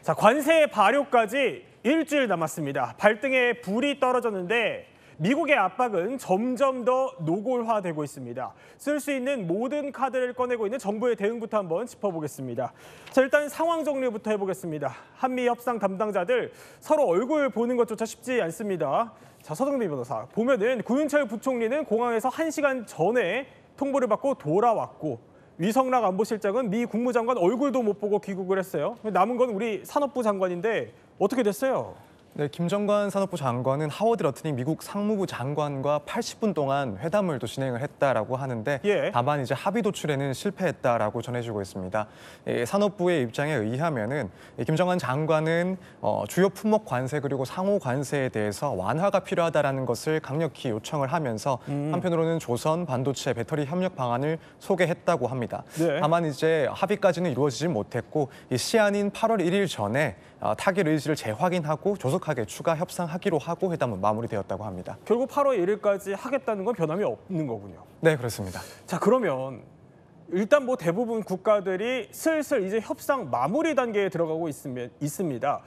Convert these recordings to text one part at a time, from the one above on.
자, 관세 발효까지 일주일 남았습니다. 발등에 불이 떨어졌는데 미국의 압박은 점점 더 노골화되고 있습니다. 쓸 수 있는 모든 카드를 꺼내고 있는 정부의 대응부터 한번 짚어보겠습니다. 자, 일단 상황 정리부터 해보겠습니다. 한미 협상 담당자들 서로 얼굴 보는 것조차 쉽지 않습니다. 자, 서정민 변호사, 보면은 구윤철 부총리는 공항에서 1시간 전에 통보를 받고 돌아왔고 위성락 안보실장은 미 국무장관 얼굴도 못 보고 귀국을 했어요. 남은 건 우리 산업부 장관인데 어떻게 됐어요? 네, 김정관 산업부 장관은 하워드 러트닝 미국 상무부 장관과 80분 동안 회담을 또 진행을 했다라고 하는데 다만 이제 합의 도출에는 실패했다라고 전해지고 있습니다. 산업부의 입장에 의하면은 김정관 장관은 주요 품목 관세 그리고 상호 관세에 대해서 완화가 필요하다라는 것을 강력히 요청을 하면서 한편으로는 조선 반도체 배터리 협력 방안을 소개했다고 합니다. 다만 이제 합의까지는 이루어지지 못했고 시한인 8월 1일 전에 타결 의지를 재확인하고 조속하게 추가 협상하기로 하고 회담은 마무리되었다고 합니다. 결국 8월 1일까지 하겠다는 건 변함이 없는 거군요. 네, 그렇습니다. 자, 그러면 일단 뭐 대부분 국가들이 슬슬 이제 협상 마무리 단계에 들어가고 있습니다.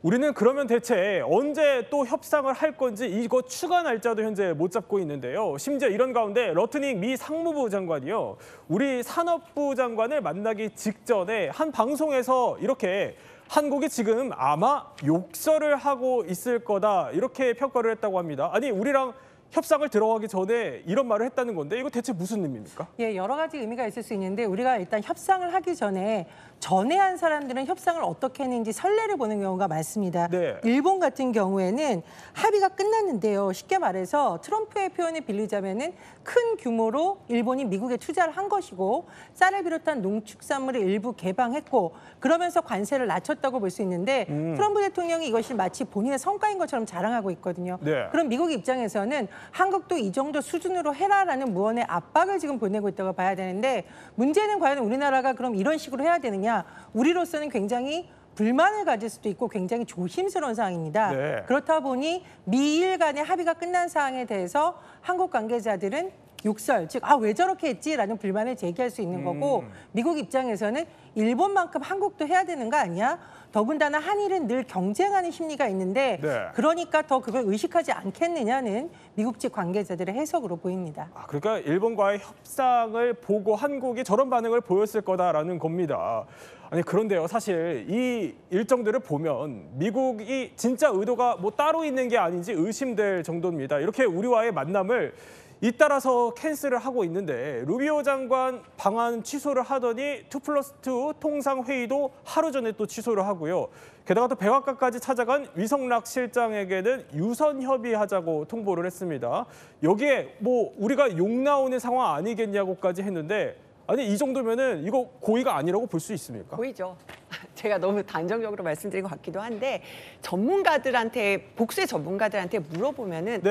우리는 그러면 대체 언제 또 협상을 할 건지 이거 추가 날짜도 현재 못 잡고 있는데요. 심지어 이런 가운데 러트닝 미 상무부 장관이요, 우리 산업부 장관을 만나기 직전에 한 방송에서 이렇게 한국이 지금 아마 욕설을 하고 있을 거다 이렇게 평가를 했다고 합니다. 아니, 우리랑 협상을 들어가기 전에 이런 말을 했다는 건데 이거 대체 무슨 의미입니까? 예, 여러 가지 의미가 있을 수 있는데 우리가 일단 협상을 하기 전에 전해한 사람들은 협상을 어떻게 했는지 선례를 보는 경우가 많습니다. 일본 같은 경우에는 합의가 끝났는데요. 쉽게 말해서 트럼프의 표현을 빌리자면은 큰 규모로 일본이 미국에 투자를 한 것이고 쌀을 비롯한 농축산물을 일부 개방했고 그러면서 관세를 낮췄다고 볼 수 있는데 트럼프 대통령이 이것이 마치 본인의 성과인 것처럼 자랑하고 있거든요. 그럼 미국 입장에서는 한국도 이 정도 수준으로 해라라는 무언의 압박을 지금 보내고 있다고 봐야 되는데 문제는 과연 우리나라가 그럼 이런 식으로 해야 되느냐? 우리로서는 굉장히 불만을 가질 수도 있고 굉장히 조심스러운 상황입니다. 그렇다 보니 미일 간의 합의가 끝난 사항에 대해서 한국 관계자들은 욕설, 즉 왜 저렇게 했지라는 불만을 제기할 수 있는 거고 미국 입장에서는 일본만큼 한국도 해야 되는 거 아니야? 더군다나 한일은 늘 경쟁하는 심리가 있는데 그러니까 더 그걸 의식하지 않겠느냐는 미국 측 관계자들의 해석으로 보입니다. 그러니까 일본과의 협상을 보고 한국이 저런 반응을 보였을 거다라는 겁니다. 아니, 그런데요, 사실 이 일정들을 보면 미국이 진짜 의도가 뭐 따로 있는 게 아닌지 의심될 정도입니다. 이렇게 우리와의 만남을 잇따라서 캔슬을 하고 있는데 루비오 장관 방한 취소를 하더니 2+2 통상회의도 하루 전에 또 취소를 하고요. 게다가 또 백악관까지 찾아간 위성락 실장에게는 유선 협의하자고 통보를 했습니다. 여기에 뭐 우리가 욕 나오는 상황 아니겠냐고까지 했는데 아니, 이 정도면은 이거 고의가 아니라고 볼 수 있습니까? 고의죠. 제가 너무 단정적으로 말씀드린 것 같기도 한데 전문가들한테, 복수의 전문가들한테 물어보면은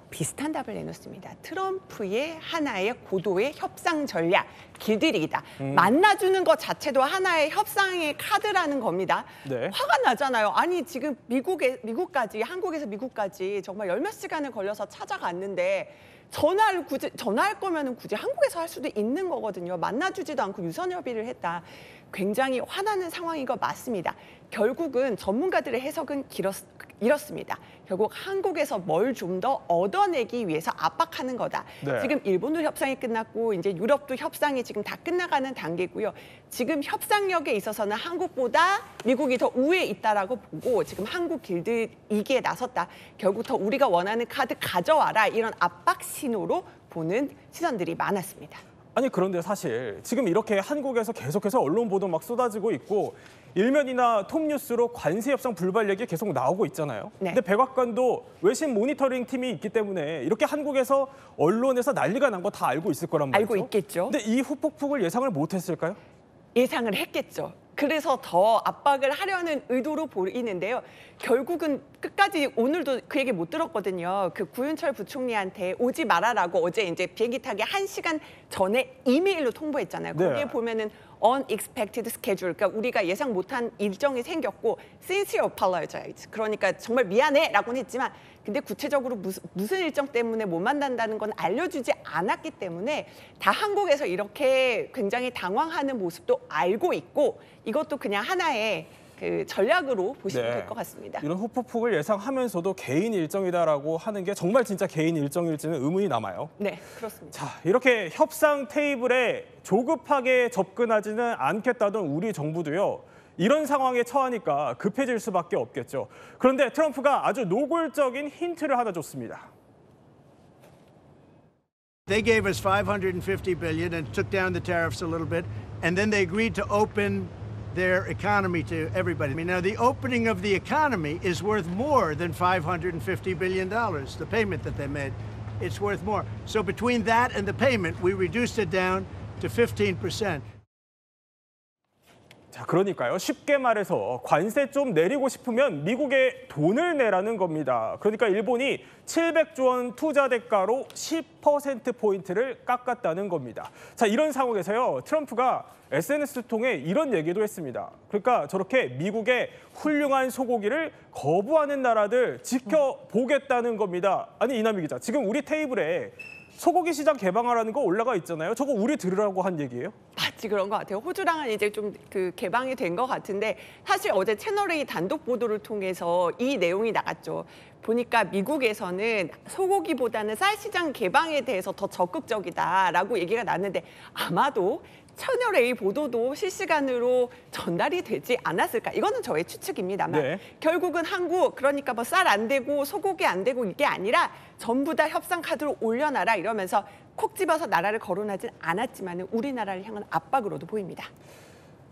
비슷한 답을 내놓습니다. 트럼프의 하나의 고도의 협상 전략, 길들이기다. 만나주는 것 자체도 하나의 협상의 카드라는 겁니다. 화가 나잖아요. 아니, 지금 미국까지, 한국에서 미국까지 정말 열 몇 시간을 걸려서 찾아갔는데 전화할 거면은 굳이 한국에서 할 수도 있는 거거든요. 만나주지도 않고 유선 협의를 했다. 굉장히 화나는 상황인 거 맞습니다. 결국은 전문가들의 해석은 이렇습니다. 결국 한국에서 뭘 좀 더 얻어내기 위해서 압박하는 거다. 지금 일본도 협상이 끝났고 이제 유럽도 협상이 지금 다 끝나가는 단계고요. 지금 협상력에 있어서는 한국보다 미국이 더 우위에 있다라고 보고 지금 한국 길들이기에 나섰다. 결국 더 우리가 원하는 카드 가져와라. 이런 압박 신호로 보는 시선들이 많았습니다. 아니, 그런데 사실 지금 이렇게 한국에서 계속해서 언론 보도 막 쏟아지고 있고 일면이나 톱뉴스로 관세 협상 불발 얘기 계속 나오고 있잖아요. 근데 백악관도 외신 모니터링 팀이 있기 때문에 이렇게 한국에서 언론에서 난리가 난 거 다 알고 있을 거란 말이죠. 알고 있겠죠. 근데 이 후폭풍을 예상을 못 했을까요? 예상을 했겠죠. 그래서 더 압박을 하려는 의도로 보이는데요. 결국은 끝까지 오늘도 그 얘기 못 들었거든요. 그 구윤철 부총리한테 오지 말아라고 어제 이제 비행기 타기 1시간 전에 이메일로 통보했잖아요. 거기에 보면은 unexpected schedule, 그러니까 우리가 예상 못한 일정이 생겼고 sincere apologize, 그러니까 정말 미안해라고는 했지만 근데 구체적으로 무슨 일정 때문에 못 만난다는 건 알려주지 않았기 때문에 다 한국에서 이렇게 굉장히 당황하는 모습도 알고 있고 이것도 그냥 하나의 그 전략으로 보시면 될 것 같습니다. 이런 후폭풍을 예상하면서도 개인 일정이다라고 하는 게 정말 진짜 개인 일정일지는 의문이 남아요. 네, 그렇습니다. 자, 이렇게 협상 테이블에 조급하게 접근하지는 않겠다던 우리 정부도요. 이런 상황에 처하니까 급해질 수밖에 없겠죠. 그런데 트럼프가 아주 노골적인 힌트를 하나 줬습니다. They gave us $550 billion and took down the tariffs a little bit, and then they agreed to open their economy to everybody. I mean, now the opening of the economy is worth more than $550 billion, the payment that they made. It's worth more. So between that and the payment, we reduced it down to 15%. 자, 그러니까요. 쉽게 말해서 관세 좀 내리고 싶으면 미국에 돈을 내라는 겁니다. 그러니까 일본이 700조 원 투자 대가로 10%포인트를 깎았다는 겁니다. 자, 이런 상황에서요. 트럼프가 SNS를 통해 이런 얘기도 했습니다. 그러니까 저렇게 미국의 훌륭한 소고기를 거부하는 나라들 지켜보겠다는 겁니다. 아니, 이남희 기자, 지금 우리 테이블에 소고기 시장 개방하라는 거 올라가 있잖아요. 저거 우리 들으라고 한 얘기예요? 마치 그런 것 같아요. 호주랑은 이제 좀 그 개방이 된 것 같은데 사실 어제 채널A 단독 보도를 통해서 이 내용이 나갔죠. 보니까 미국에서는 소고기보다는 쌀 시장 개방에 대해서 더 적극적이다라고 얘기가 났는데 아마도 채널A 보도도 실시간으로 전달이 되지 않았을까. 이거는 저의 추측입니다만 네. 결국은 한국 그러니까 뭐 쌀 안 되고 소고기 안 되고 이게 아니라 전부 다 협상 카드로 올려놔라 이러면서 콕 집어서 나라를 거론하진 않았지만 우리나라를 향한 압박으로도 보입니다.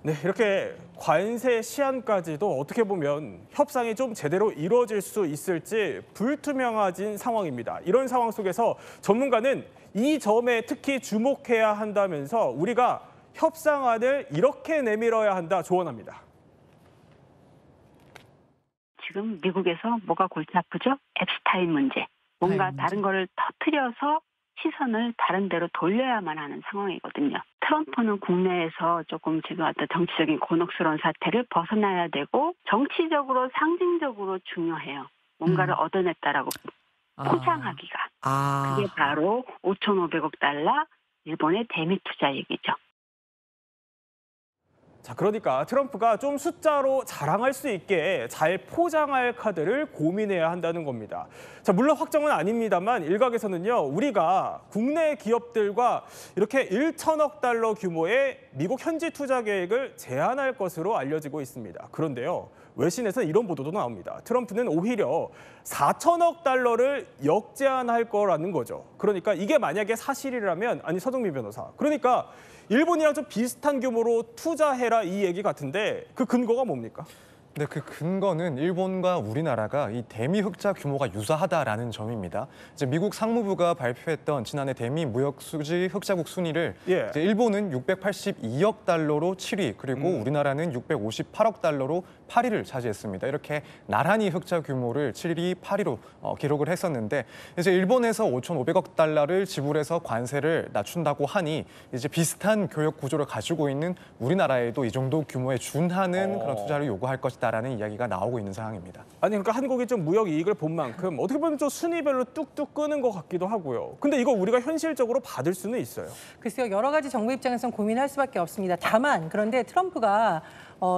네, 이렇게 관세 시한까지도 어떻게 보면 협상이 좀 제대로 이루어질 수 있을지 불투명해진 상황입니다. 이런 상황 속에서 전문가는 이 점에 특히 주목해야 한다면서 우리가 협상안을 이렇게 내밀어야 한다 조언합니다. 지금 미국에서 뭐가 골치 아프죠? 앱스타인 문제. 뭔가 다른 거를 터뜨려서 시선을 다른 데로 돌려야만 하는 상황이거든요. 트럼프는 국내에서 조금 지금 어떤 정치적인 곤혹스러운 사태를 벗어나야 되고 정치적으로 상징적으로 중요해요. 뭔가를 얻어냈다라고 포장하기가. 그게 바로 5,500억 달러 일본의 대미 투자 얘기죠. 자, 그러니까 트럼프가 좀 숫자로 자랑할 수 있게 잘 포장할 카드를 고민해야 한다는 겁니다. 자, 물론 확정은 아닙니다만 일각에서는요, 우리가 국내 기업들과 이렇게 1천억 달러 규모의 미국 현지 투자 계획을 제안할 것으로 알려지고 있습니다. 그런데요, 외신에서 이런 보도도 나옵니다. 트럼프는 오히려 4천억 달러를 역제안할 거라는 거죠. 그러니까 이게 만약에 사실이라면, 아니 서정민 변호사, 그러니까 일본이랑 좀 비슷한 규모로 투자해라 이 얘기 같은데 그 근거가 뭡니까? 네, 그 근거는 일본과 우리나라가 이 대미 흑자 규모가 유사하다라는 점입니다. 이제 미국 상무부가 발표했던 지난해 대미 무역 수지 흑자국 순위를 이제 일본은 682억 달러로 7위, 그리고 우리나라는 658억 달러로 8위를 차지했습니다. 이렇게 나란히 흑자 규모를 7위, 8위로 기록을 했었는데 이제 일본에서 5,500억 달러를 지불해서 관세를 낮춘다고 하니 이제 비슷한 교역 구조를 가지고 있는 우리나라에도 이 정도 규모에 준하는 그런 투자를 요구할 것이다라는 이야기가 나오고 있는 상황입니다. 아니 그러니까 한국이 좀 무역 이익을 본 만큼 어떻게 보면 좀 순위별로 뚝뚝 끄는 것 같기도 하고요. 근데 이거 우리가 현실적으로 받을 수는 있어요. 글쎄요, 여러 가지 정부 입장에서는 고민할 수밖에 없습니다. 다만 그런데 트럼프가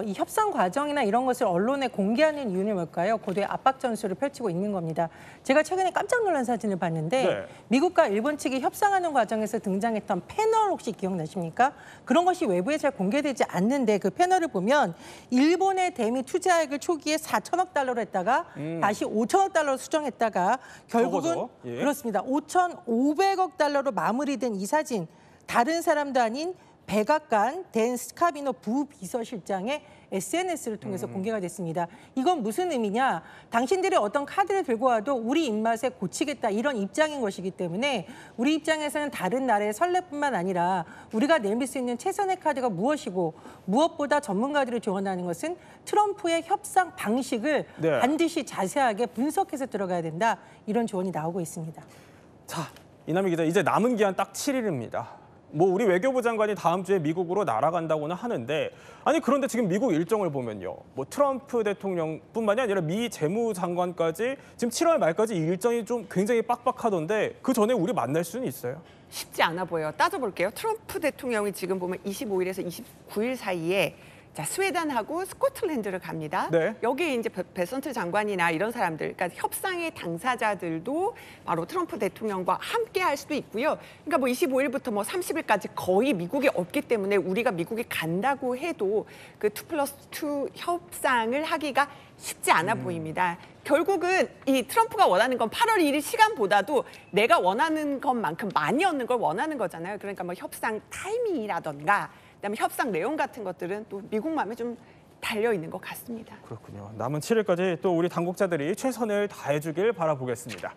이 협상 과정이나 이런 것을 언론에 공개하는 이유는 뭘까요? 고도의 압박 전술을 펼치고 있는 겁니다. 제가 최근에 깜짝 놀란 사진을 봤는데 미국과 일본 측이 협상하는 과정에서 등장했던 패널 혹시 기억나십니까? 그런 것이 외부에 잘 공개되지 않는데 그 패널을 보면 일본의 대미 투자액을 초기에 4천억 달러로 했다가 다시 5천억 달러로 수정했다가 결국은 그렇습니다. 5,500억 달러로 마무리된 이 사진, 다른 사람도 아닌 백악관 댄 스카비노 부비서실장의 SNS를 통해서 공개가 됐습니다. 이건 무슨 의미냐? 당신들이 어떤 카드를 들고 와도 우리 입맛에 고치겠다 이런 입장인 것이기 때문에 우리 입장에서는 다른 나라의 선례뿐만 아니라 우리가 내밀 수 있는 최선의 카드가 무엇이고 무엇보다 전문가들이 조언하는 것은 트럼프의 협상 방식을 반드시 자세하게 분석해서 들어가야 된다. 이런 조언이 나오고 있습니다. 자, 이남희 기자, 이제 남은 기한 딱 7일입니다. 뭐 우리 외교부 장관이 다음 주에 미국으로 날아간다고는 하는데 아니 그런데 지금 미국 일정을 보면요. 뭐 트럼프 대통령뿐만이 아니라 미 재무장관까지 지금 7월 말까지 일정이 좀 굉장히 빡빡하던데 그 전에 우리 만날 수는 있어요? 쉽지 않아 보여요. 따져볼게요. 트럼프 대통령이 지금 보면 25일에서 29일 사이에 자, 스웨덴하고 스코틀랜드를 갑니다. 네. 여기 이제 베선트 장관이나 이런 사람들, 그러니까 협상의 당사자들도 바로 트럼프 대통령과 함께 할 수도 있고요. 그러니까 뭐 25일부터 뭐 30일까지 거의 미국에 없기 때문에 우리가 미국에 간다고 해도 그 2+2 협상을 하기가 쉽지 않아 보입니다. 결국은 이 트럼프가 원하는 건 8월 1일 시간보다도 내가 원하는 것만큼 많이 얻는 걸 원하는 거잖아요. 그러니까 뭐 협상 타이밍이라던가 그다음에 협상 내용 같은 것들은 또 미국 마음에 좀 달려 있는 것 같습니다. 그렇군요. 남은 7일까지 또 우리 당국자들이 최선을 다해주길 바라보겠습니다.